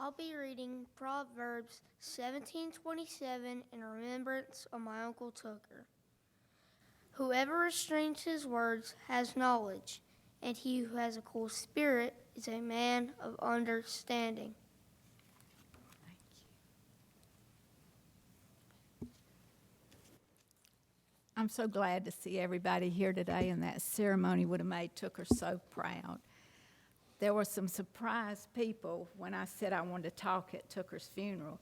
I'll be reading Proverbs 17:27 in remembrance of my Uncle Tucker. Whoever restrains his words has knowledge, and he who has a cool spirit is a man of understanding. Thank you. I'm so glad to see everybody here today, and that ceremony would have made Tucker so proud. There were some surprised people when I said I wanted to talk at Tucker's funeral,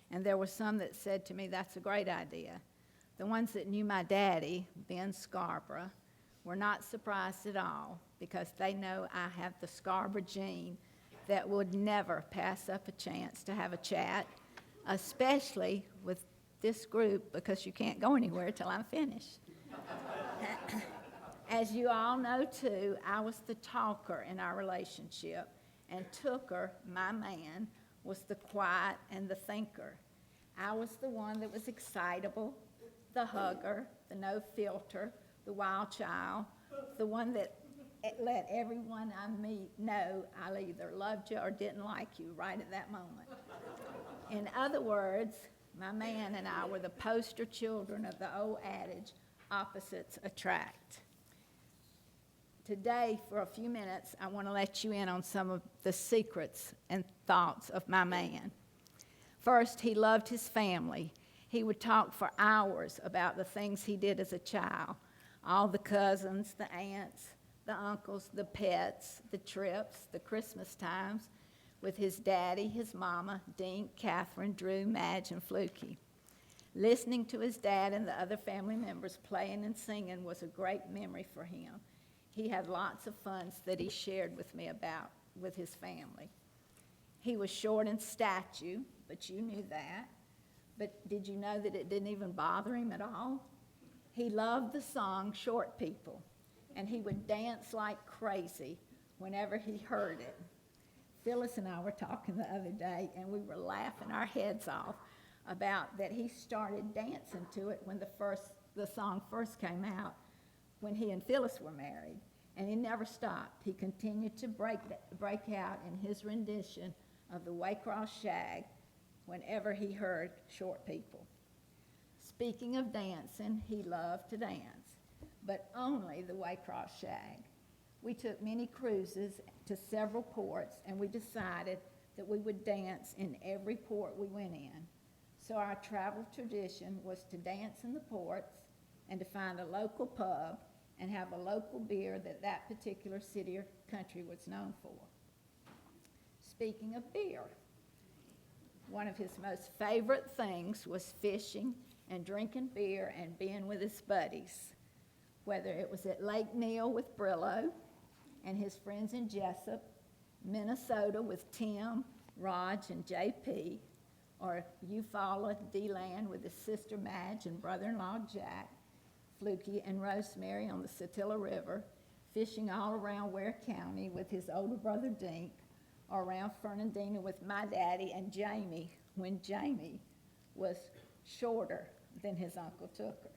and there were some that said to me, that's a great idea. The ones that knew my daddy, Ben Scarborough, were not surprised at all because they know I have the Scarborough gene that would never pass up a chance to have a chat, especially with this group because you can't go anywhere till I'm finished. As you all know, too, I was the talker in our relationship, and Tucker, my man, was the quiet and the thinker. I was the one that was excitable, the hugger, the no filter, the wild child, the one that let everyone I meet know I either loved you or didn't like you right at that moment. In other words, my man and I were the poster children of the old adage, opposites attract. Today, for a few minutes, I want to let you in on some of the secrets and thoughts of my man. First, he loved his family. He would talk for hours about the things he did as a child, all the cousins, the aunts, the uncles, the pets, the trips, the Christmas times, with his daddy, his mama, Dink, Catherine, Drew, Madge, and Fluky. Listening to his dad and the other family members playing and singing was a great memory for him. He had lots of funs that he shared with me about with his family. He was short in stature, but you knew that. But did you know that it didn't even bother him at all? He loved the song Short People, and he would dance like crazy whenever he heard it. Phyllis and I were talking the other day, and we were laughing our heads off about that he started dancing to it when the song first came out, when he and Phyllis were married, and he never stopped. He continued to break out in his rendition of the Waycross Shag whenever he heard Short People. Speaking of dancing, he loved to dance, but only the Waycross Shag. We took many cruises to several ports, and we decided that we would dance in every port we went in. So our travel tradition was to dance in the ports and to find a local pub and have a local beer that particular city or country was known for. Speaking of beer, one of his most favorite things was fishing and drinking beer and being with his buddies, whether it was at Lake Neal with Brillo and his friends in Jessup, Minnesota with Tim, Raj, and JP, or Eufaula, D-Land with his sister Madge and brother-in-law Jack, Fluky and Rosemary on the Satilla River, fishing all around Ware County with his older brother Dink, or around Fernandina with my daddy and Jamie when Jamie was shorter than his Uncle Tucker.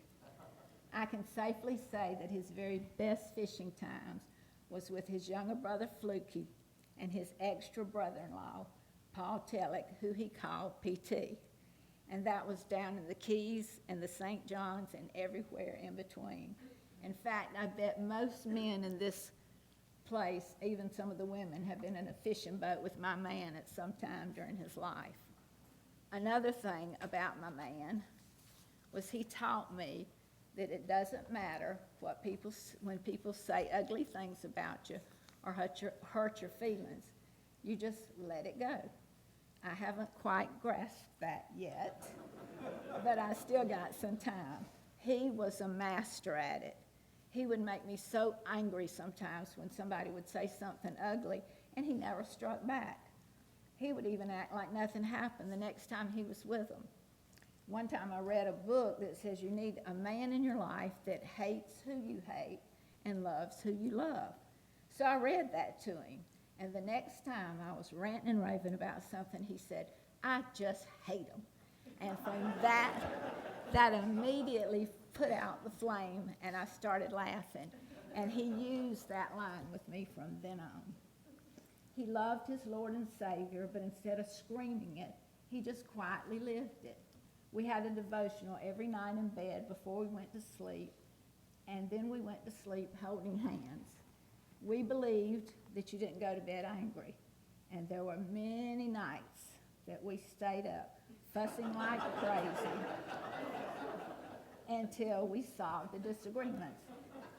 I can safely say that his very best fishing times was with his younger brother Fluky and his extra brother-in-law, Paul Tellick, who he called PT. And that was down in the Keys and the St. Johns and everywhere in between. In fact, I bet most men in this place, even some of the women, have been in a fishing boat with my man at some time during his life. Another thing about my man was he taught me that it doesn't matter when people say ugly things about you or hurt your feelings. You just let it go. I haven't quite grasped that yet, but I still got some time. He was a master at it. He would make me so angry sometimes when somebody would say something ugly, and he never struck back. He would even act like nothing happened the next time he was with them. One time I read a book that says you need a man in your life that hates who you hate and loves who you love. So I read that to him. And the next time I was ranting and raving about something, he said, I just hate him. And from that immediately put out the flame, and I started laughing. And he used that line with me from then on. He loved his Lord and Savior, but instead of screaming it, he just quietly lived it. We had a devotional every night in bed before we went to sleep, and then we went to sleep holding hands. We believed that you didn't go to bed angry, and there were many nights that we stayed up fussing like crazy until we solved the disagreements.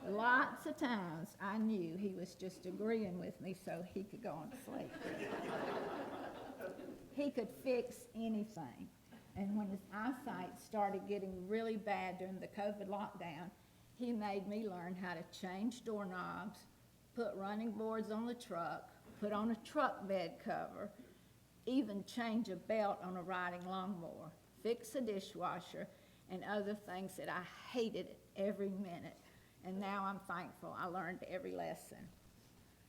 Lots of times I knew he was just agreeing with me so he could go on to sleep. He could fix anything. And when his eyesight started getting really bad during the COVID lockdown, he made me learn how to change doorknobs, put running boards on the truck, put on a truck bed cover, even change a belt on a riding lawnmower, fix a dishwasher, and other things that I hated every minute. And now I'm thankful I learned every lesson.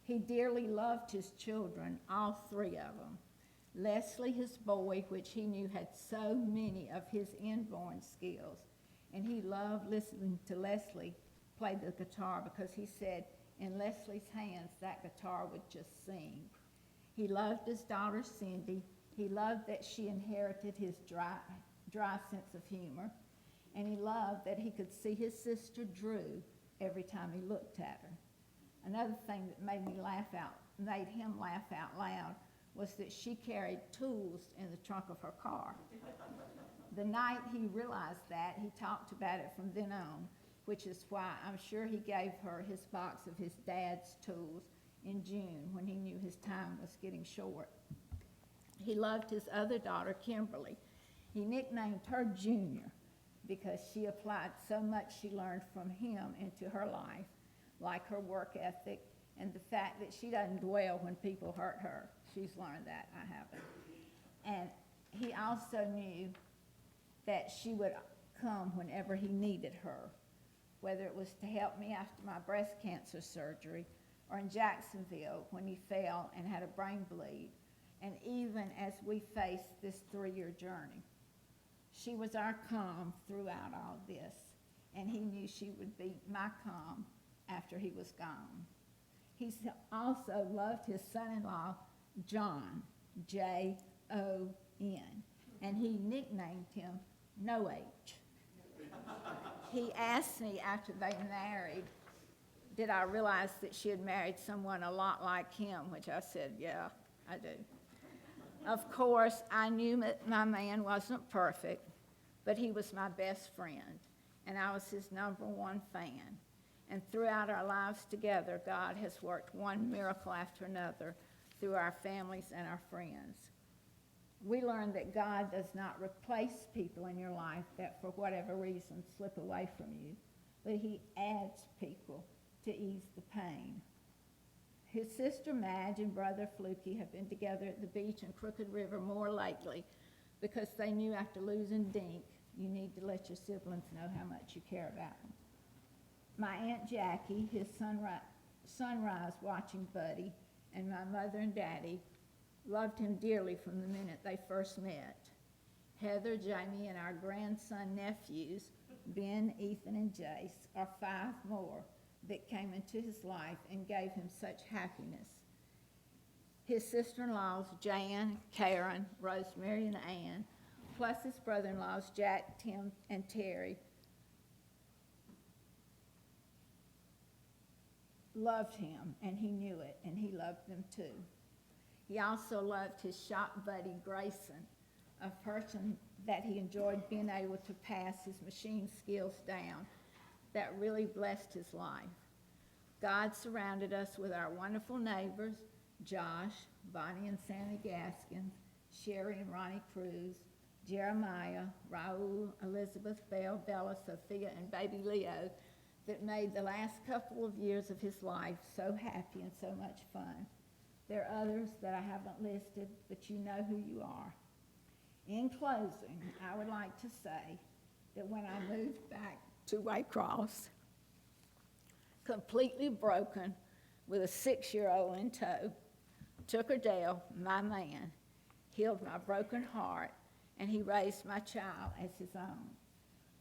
He dearly loved his children, all three of them. Leslie, his boy, which he knew had so many of his inborn skills. And he loved listening to Leslie play the guitar because he said in Leslie's hands that guitar would just sing. He loved his daughter Cindy. He loved that she inherited his dry sense of humor. And he loved that he could see his sister Drew every time he looked at her. Another thing that made him laugh out loud was that she carried tools in the trunk of her car. The night he realized that, he talked about it from then on, which is why I'm sure he gave her his box of his dad's tools in June when he knew his time was getting short. He loved his other daughter, Kimberly. He nicknamed her Junior because she applied so much she learned from him into her life, like her work ethic and the fact that she doesn't dwell when people hurt her. She's learned that, I haven't. And he also knew that she would come whenever he needed her, whether it was to help me after my breast cancer surgery or in Jacksonville when he fell and had a brain bleed, and even as we faced this 3-year journey. She was our calm throughout all this, and he knew she would be my calm after he was gone. He also loved his son-in-law, John, Jon, and he nicknamed him No H. He asked me after they married, did I realize that she had married someone a lot like him, which I said, yeah, I do. Of course, I knew that my man wasn't perfect, but he was my best friend, and I was his #1 fan. And throughout our lives together, God has worked one miracle after another through our families and our friends. We learned that God does not replace people in your life that for whatever reason slip away from you, but he adds people to ease the pain. His sister Madge and brother Fluky have been together at the beach in Crooked River more lately because they knew after losing Dink, you need to let your siblings know how much you care about them. My Aunt Jackie, his sunrise watching buddy, and my mother and daddy loved him dearly from the minute they first met. Heather, Jamie, and our grandson nephews, Ben, Ethan, and Jase, are 5 more that came into his life and gave him such happiness. His sister-in-laws, Jan, Karen, Rosemary, and Ann, plus his brother-in-laws, Jack, Tim, and Terry, loved him, and he knew it, and he loved them too. He also loved his shop buddy, Grayson, a person that he enjoyed being able to pass his machine skills down. That really blessed his life. God surrounded us with our wonderful neighbors, Josh, Bonnie and Sandy Gaskins, Sherry and Ronnie Cruz, Jeremiah, Raul, Elizabeth, Belle, Bella, Sophia, and baby Leo, that made the last couple of years of his life so happy and so much fun. There are others that I haven't listed, but you know who you are. In closing, I would like to say that when I moved back to Waycross, completely broken with a 6-year-old in tow, Tucker Dell, my man, healed my broken heart, and he raised my child as his own.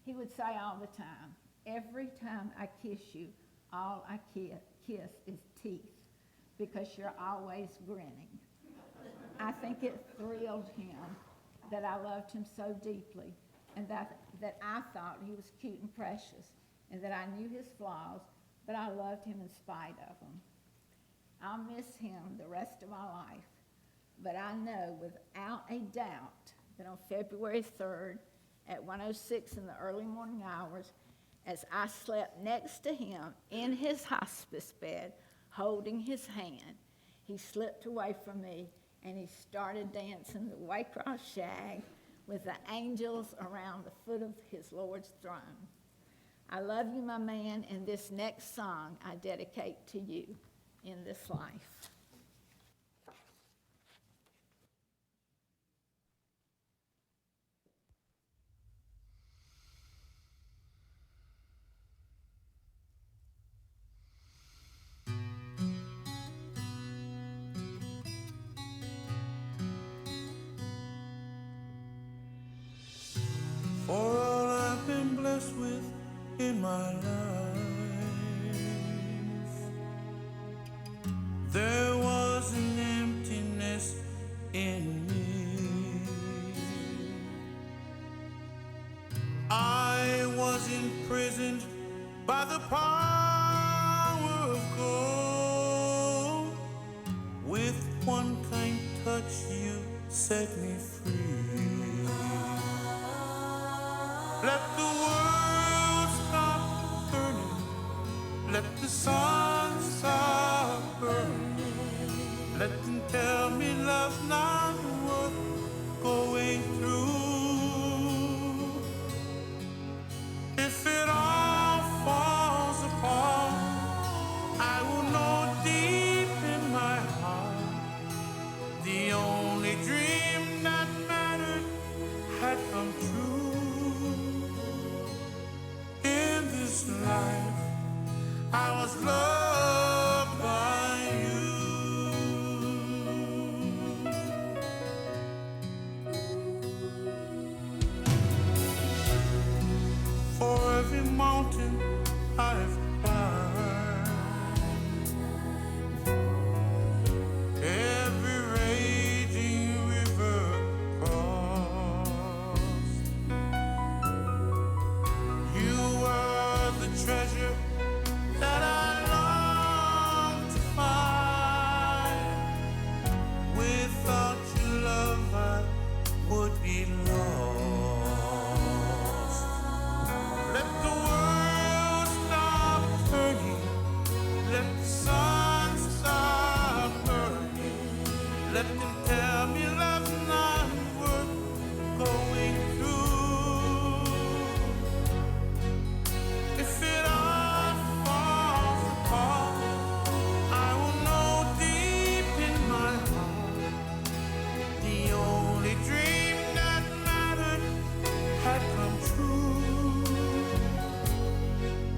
He would say all the time, every time I kiss you, all I kiss is teeth. because you're always grinning. I think it thrilled him that I loved him so deeply, and that I thought he was cute and precious, and that I knew his flaws, but I loved him in spite of them. I'll miss him the rest of my life, but I know without a doubt that on February 3rd at 1:06 in the early morning hours, as I slept next to him in his hospice bed, holding his hand, he slipped away from me and he started dancing the Waycross shag with the angels around the foot of his Lord's throne. I love you, my man, and this next song I dedicate to you in this life. For all I've been blessed with in my life, there was an emptiness in me. I was imprisoned by the power of gold. With one kind touch you set me free. Let the world stop burning. Let the sun stop burning. Let them tell me love's not worth going through. If it all falls apart, I will know deep in my heart the only dream that mattered had come true. In this life, I was loved by you. For every mountain I've climbed, every raging river crossed, you were the treasure that I longed to find. Without your love, I would be lost. Let the world stop turning. Let the sun stop burning. Let them tell me love's not worth going through. If it all falls apart, I will know deep in my heart the only dream that mattered had come true.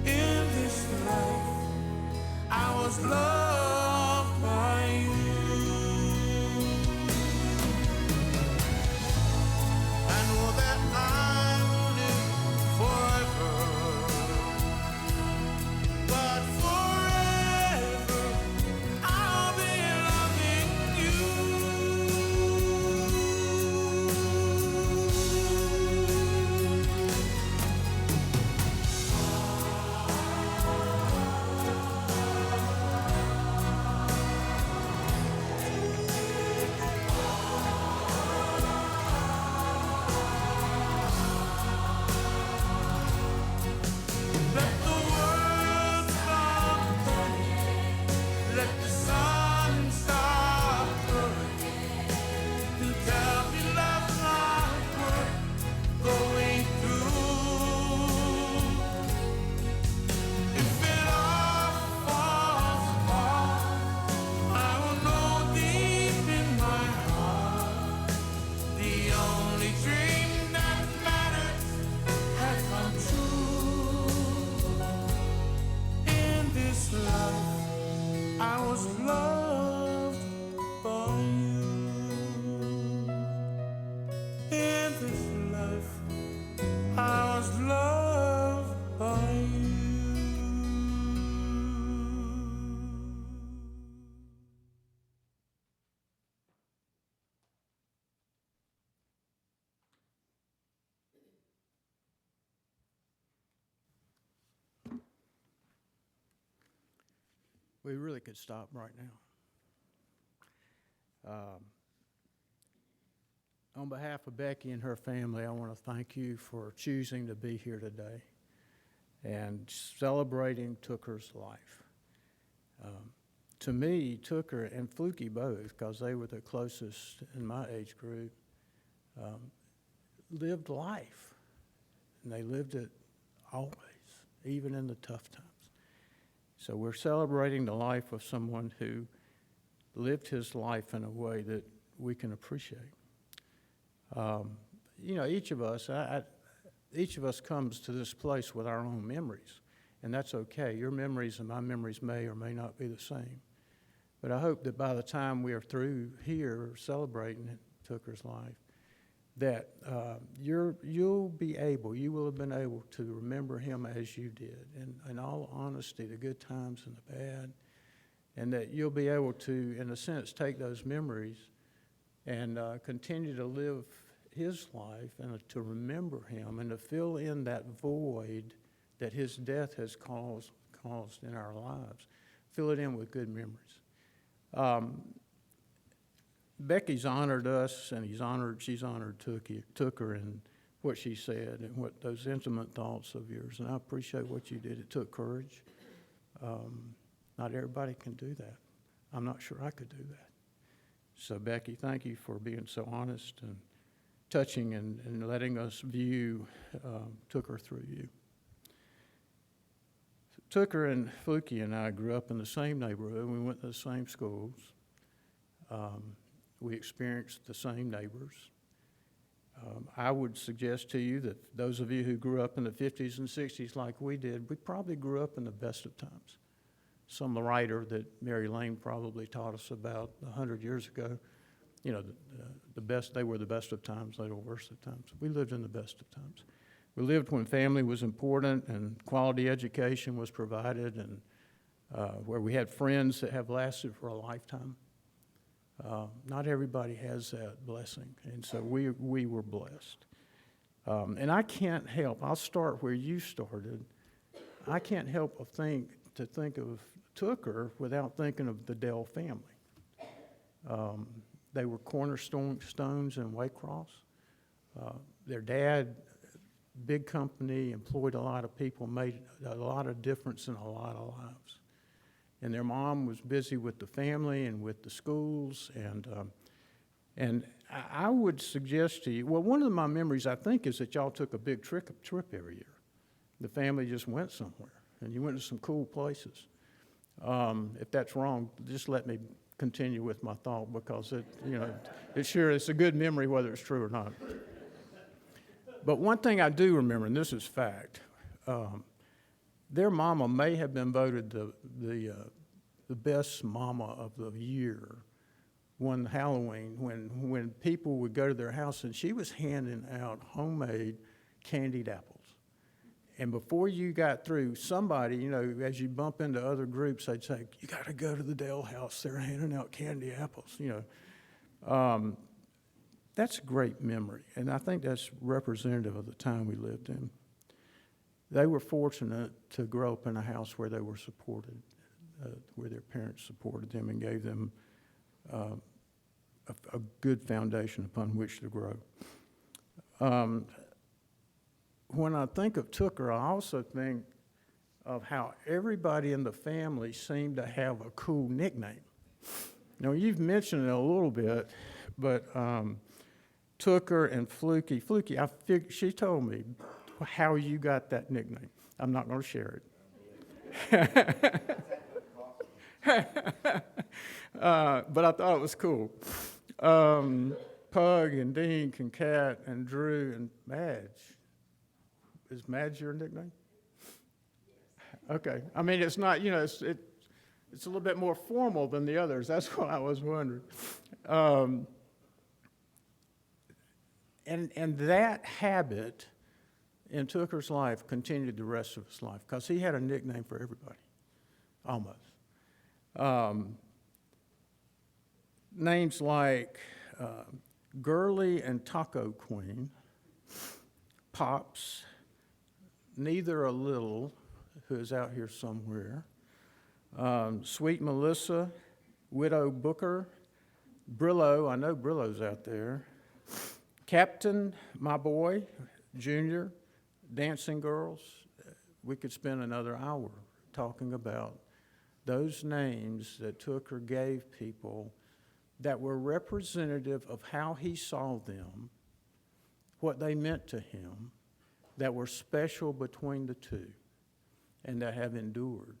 In this life, I was loved by you. I know that I will live forever, but forever I'll be loving you. Let the world stop burning. Let the sun stop burning. You tell me love's not worth going through. If it all falls apart, I will know deep in my heart the only dream that matters has come true. In this life, I was loved by you. In this life, I was loved by you. We really could stop right now. On behalf of Becky and her family, I want to thank you for choosing to be here today and celebrating Tooker's life. To me, Tooker and Fluky both, because they were the closest in my age group, lived life. And they lived it always, even in the tough times. So we're celebrating the life of someone who lived his life in a way that we can appreciate. You know, each of us comes to this place with our own memories, and that's okay. Your memories and my memories may or may not be the same. But I hope that by the time we are through here celebrating Tooker's life, that you will have been able to remember him as you did, and in all honesty, the good times and the bad, and that you'll be able to, in a sense, take those memories and continue to live his life and to remember him and to fill in that void that his death has caused in our lives. Fill it in with good memories. Becky's honored us, and she's honored Tooker and what she said and what those intimate thoughts of yours. And I appreciate what you did. It took courage. Not everybody can do that. I'm not sure I could do that. So Becky, thank you for being so honest and touching and letting us view Tooker through you. Tooker and Fluky and I grew up in the same neighborhood. We went to the same schools. We experienced the same neighbors. I would suggest to you that those of you who grew up in the 50s and 60s like we did, we probably grew up in the best of times. Some of the writer that Mary Lane probably taught us about 100 years ago, you know, they were the best of times, they were the worst of times. We lived in the best of times. We lived when family was important and quality education was provided, and where we had friends that have lasted for a lifetime. Not everybody has that blessing, and so we were blessed. And I can't help, I'll start where you started. I can't help but think of Tooker without thinking of the Dell family. They were cornerstones in Waycross. Their dad, big company, employed a lot of people, made a lot of difference in a lot of lives. And their mom was busy with the family and with the schools, and I would suggest to you, well, one of my memories, I think, is that y'all took a big trip every year. The family just went somewhere, and you went to some cool places. If that's wrong, just let me continue with my thought, because it's a good memory whether it's true or not. But one thing I do remember, and this is fact, their mama may have been voted the best mama of the year one Halloween when people would go to their house, and she was handing out homemade candied apples. And before you got through, somebody, as you bump into other groups, they'd say, "You got to go to the Dell house. They're handing out candy apples." That's a great memory, and I think that's representative of the time we lived in. They were fortunate to grow up in a house where they were supported, where their parents supported them and gave them a good foundation upon which to grow. When I think of Tooker, I also think of how everybody in the family seemed to have a cool nickname. Now, you've mentioned it a little bit, but Tooker and Fluky, she told me how you got that nickname. I'm not going to share it. But I thought it was cool. Pug and Dink and Cat and Drew and Madge. Is Madge your nickname? Okay. I mean, it's not, it's a little bit more formal than the others. That's what I was wondering. And that habit in Tooker's life continued the rest of his life, because he had a nickname for everybody, almost. Names like Girly and Taco Queen, Pops, Neither a Little, who is out here somewhere, Sweet Melissa, Widow Booker, Brillo, I know Brillo's out there, Captain, my boy, Junior, Dancing Girls. We could spend another hour talking about those names that Tooker gave people that were representative of how he saw them, what they meant to him, that were special between the two, and that have endured.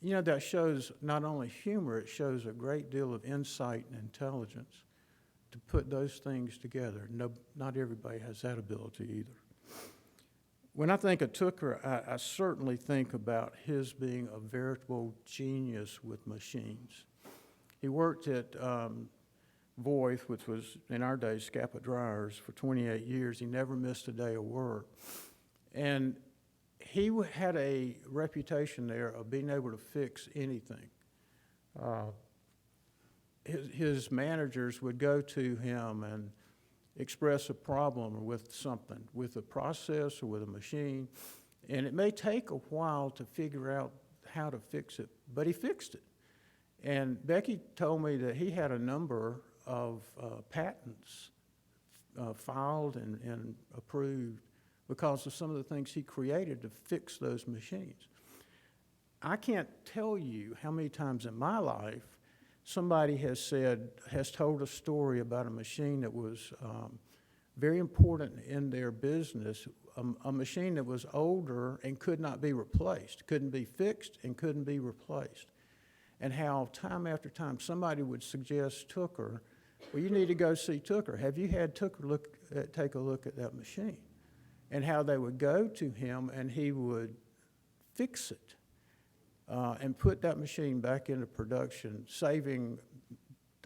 That shows not only humor, it shows a great deal of insight and intelligence to put those things together. No, not everybody has that ability either. When I think of Tooker, I certainly think about his being a veritable genius with machines. He worked at Voith, which was in our day Scapa Dryers, for 28 years. He never missed a day of work. And he had a reputation there of being able to fix anything. His managers would go to him and express a problem with something, with a process or with a machine, and it may take a while to figure out how to fix it, but he fixed it. And Becky told me that he had a number of patents filed and approved because of some of the things he created to fix those machines. I can't tell you how many times in my life somebody has told a story about a machine that was very important in their business, a machine that was older and could not be replaced, couldn't be fixed and couldn't be replaced. And how time after time somebody would suggest Tooker, well, you need to go see Tooker. Have you had Tooker take a look at that machine? And how they would go to him and he would fix it and put that machine back into production, saving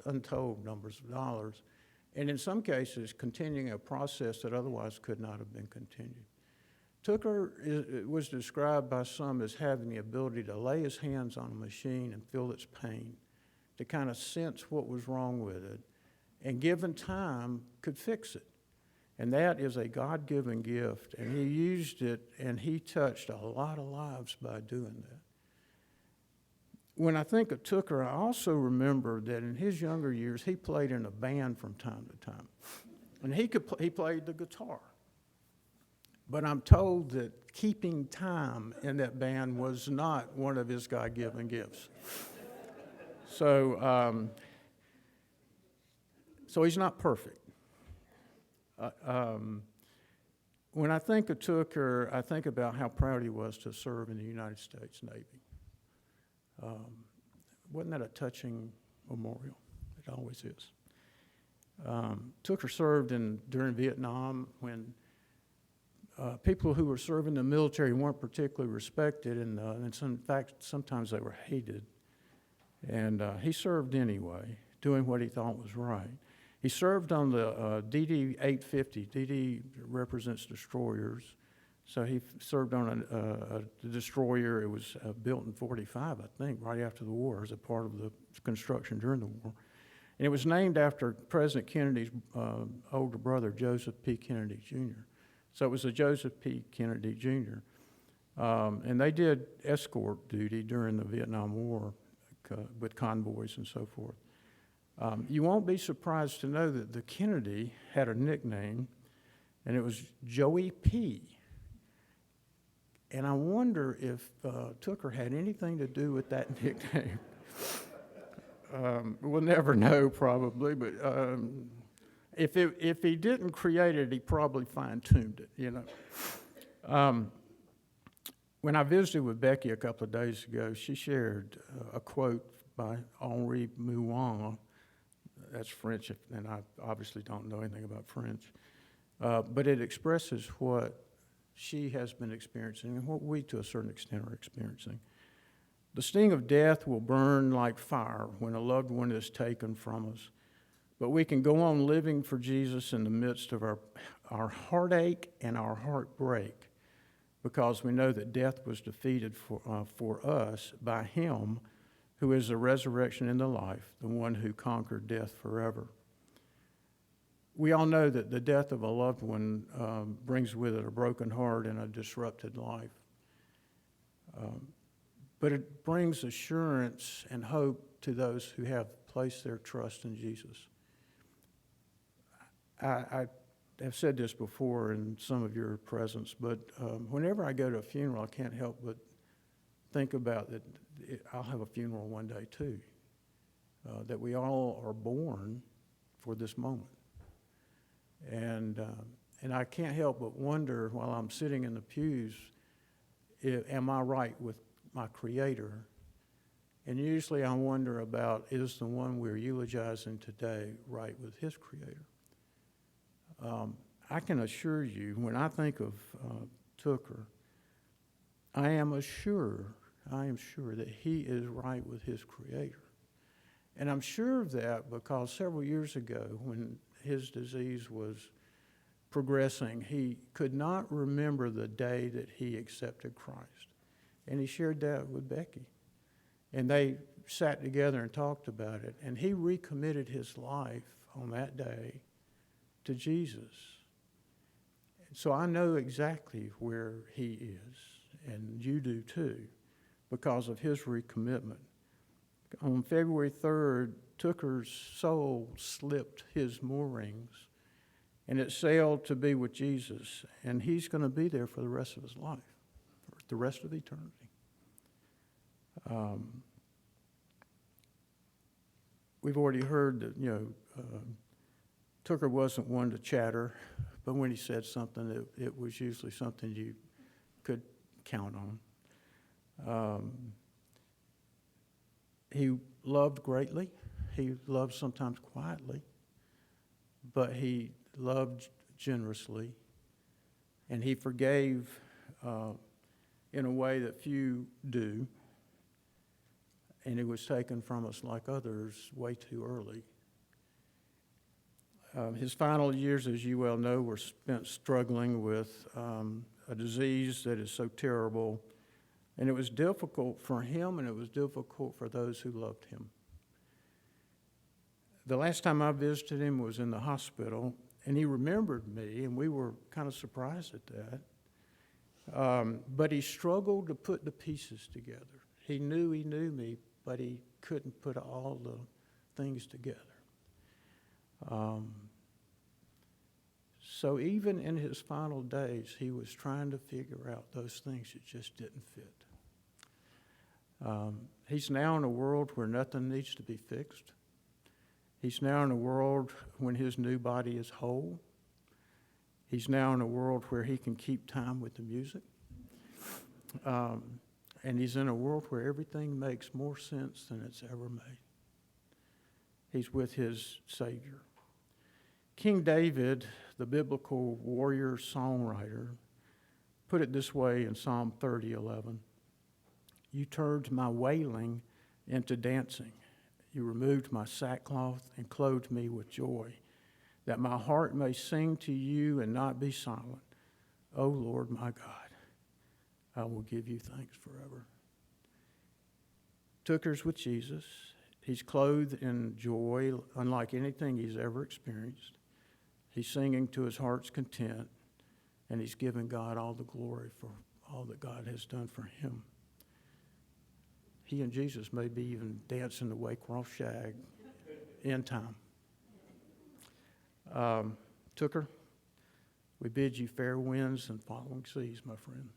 untold numbers of dollars, and in some cases continuing a process that otherwise could not have been continued. Tooker was described by some as having the ability to lay his hands on a machine and feel its pain, to kind of sense what was wrong with it, and given time could fix it. And that is a God-given gift, and he used it, and he touched a lot of lives by doing that. When I think of Tooker, I also remember that in his younger years, he played in a band from time to time. And he played the guitar. But I'm told that keeping time in that band was not one of his God-given gifts. So he's not perfect. When I think of Tooker, I think about how proud he was to serve in the United States Navy. Wasn't that a touching memorial? It always is. Tooker served during Vietnam when people who were serving the military weren't particularly respected, and in fact, sometimes they were hated. And he served anyway, doing what he thought was right. He served on the DD-850. DD represents destroyers. So he served on a destroyer. It was built in 45, I think, right after the war, as a part of the construction during the war. And it was named after President Kennedy's older brother, Joseph P. Kennedy, Jr. So it was a Joseph P. Kennedy, Jr. And they did escort duty during the Vietnam War with convoys and so forth. You won't be surprised to know that the Kennedy had a nickname, and it was Joey P. And I wonder if Tooker had anything to do with that nickname. We'll never know, probably, but if he didn't create it, he probably fine-tuned it, you know. When I visited with Becky a couple of days ago, she shared a quote by Henri Mouin. That's French, and I obviously don't know anything about French. But it expresses what she has been experiencing and what we, to a certain extent, are experiencing. The sting of death will burn like fire when a loved one is taken from us. But we can go on living for Jesus in the midst of our heartache and our heartbreak, because we know that death was defeated for us by him who is the resurrection and the life, the one who conquered death forever. We all know that the death of a loved one brings with it a broken heart and a disrupted life. but it brings assurance and hope to those who have placed their trust in Jesus. I have said this before in some of your presence, but whenever I go to a funeral, I can't help but think about that I'll have a funeral one day too, that we all are born for this moment. And I can't help but wonder while I'm sitting in the pews, am I right with my Creator? And usually I wonder about, is the one we're eulogizing today right with his Creator? I can assure you, when I think of Tooker, I am sure that he is right with his Creator. And I'm sure of that because several years ago, when his disease was progressing, he could not remember the day that he accepted Christ. And he shared that with Becky. And they sat together and talked about it. And he recommitted his life on that day to Jesus. So I know exactly where he is, and you do too, because of his recommitment. On February 3rd, Tooker's soul slipped his moorings, and it sailed to be with Jesus, and he's going to be there for the rest of his life, for the rest of eternity. We've already heard that, Tooker wasn't one to chatter, but when he said something, it was usually something you could count on. He loved greatly. He loved sometimes quietly, but he loved generously, and he forgave in a way that few do, and it was taken from us like others way too early. His final years, as you well know, were spent struggling with a disease that is so terrible, and it was difficult for him, and it was difficult for those who loved him. The last time I visited him was in the hospital, and he remembered me, and we were kind of surprised at that. But he struggled to put the pieces together. He knew me, but he couldn't put all the things together. So even in his final days, he was trying to figure out those things that just didn't fit. He's now in a world where nothing needs to be fixed. He's now in a world when his new body is whole. He's now in a world where he can keep time with the music. And he's in a world where everything makes more sense than it's ever made. He's with his Savior. King David, the biblical warrior songwriter, put it this way in Psalm 30:11. You turned my wailing into dancing. You removed my sackcloth and clothed me with joy, that my heart may sing to you and not be silent. O Lord my God, I will give you thanks forever. Tooker's with Jesus. He's clothed in joy unlike anything he's ever experienced. He's singing to his heart's content, and he's giving God all the glory for all that God has done for him. He and Jesus may be even dancing the Waycross Shag in time. Tooker, we bid you fair winds and following seas, my friend.